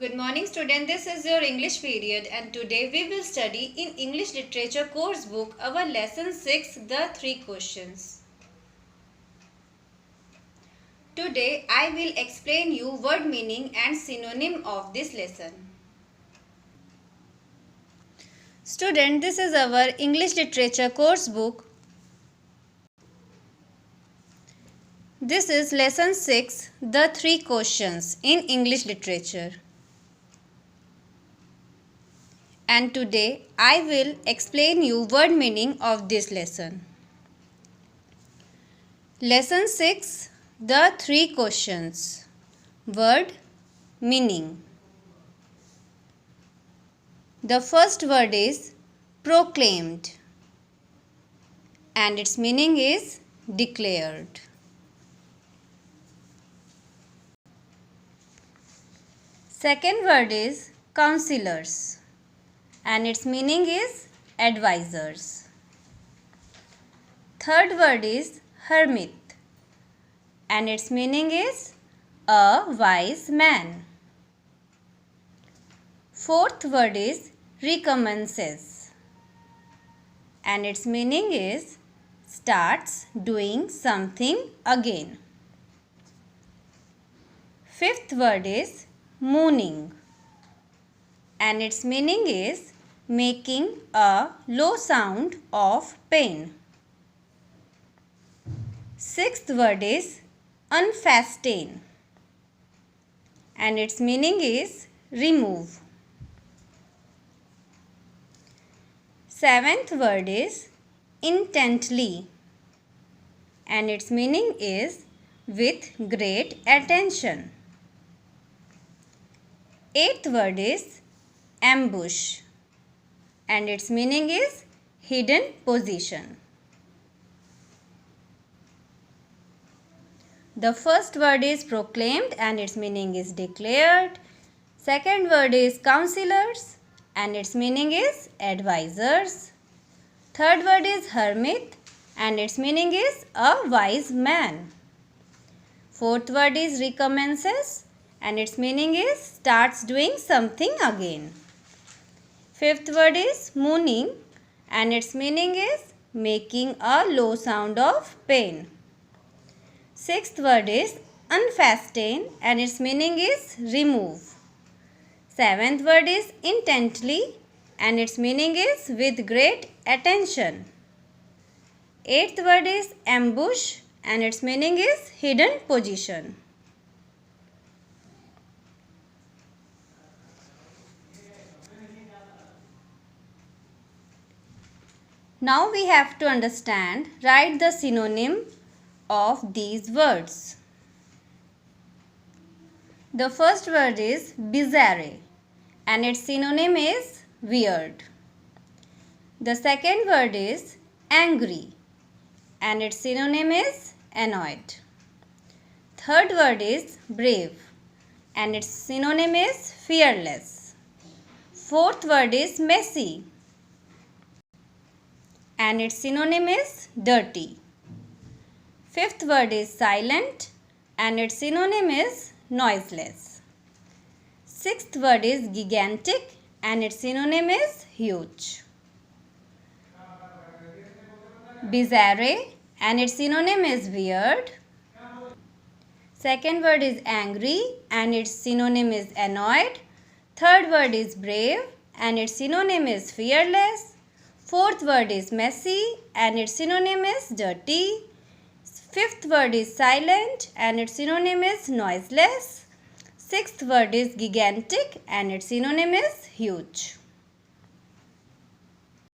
Good morning student, this is your English period and today we will study in English Literature course book our lesson 6, the 3 questions. Today I will explain you word meaning and synonym of this lesson. Student, this is our English Literature course book. This is lesson 6, the 3 questions in English Literature. And today I will explain you word meaning of this lesson. Lesson 6, the 3 questions. Word meaning. The first word is proclaimed and its meaning is declared. Second word is counselors and its meaning is advisors. Third word is hermit and its meaning is a wise man. Fourth word is recommences and its meaning is starts doing something again. Fifth word is mooning and its meaning is making a low sound of pain. Sixth word is unfasten and its meaning is remove. Seventh word is intently and its meaning is with great attention. Eighth word is ambush and its meaning is hidden position. The first word is proclaimed and its meaning is declared. Second word is counselors and its meaning is advisors. Third word is hermit and its meaning is a wise man. Fourth word is recommences and its meaning is starts doing something again. Fifth word is mooning and its meaning is making a low sound of pain. Sixth word is unfasten and its meaning is remove. Seventh word is intently and its meaning is with great attention. Eighth word is ambush and its meaning is hidden position. Now we have to understand, write the synonym of these words. The first word is bizarre and its synonym is weird. The second word is angry and its synonym is annoyed. Third word is brave and its synonym is fearless. Fourth word is messy and its synonym is dirty. Fifth word is silent and its synonym is noiseless. Sixth word is gigantic and its synonym is huge. Bizarre and its synonym is weird. Second word is angry and its synonym is annoyed. Third word is brave and its synonym is fearless. Fourth word is messy and its synonym is dirty. Fifth word is silent and its synonym is noiseless. Sixth word is gigantic and its synonym is huge.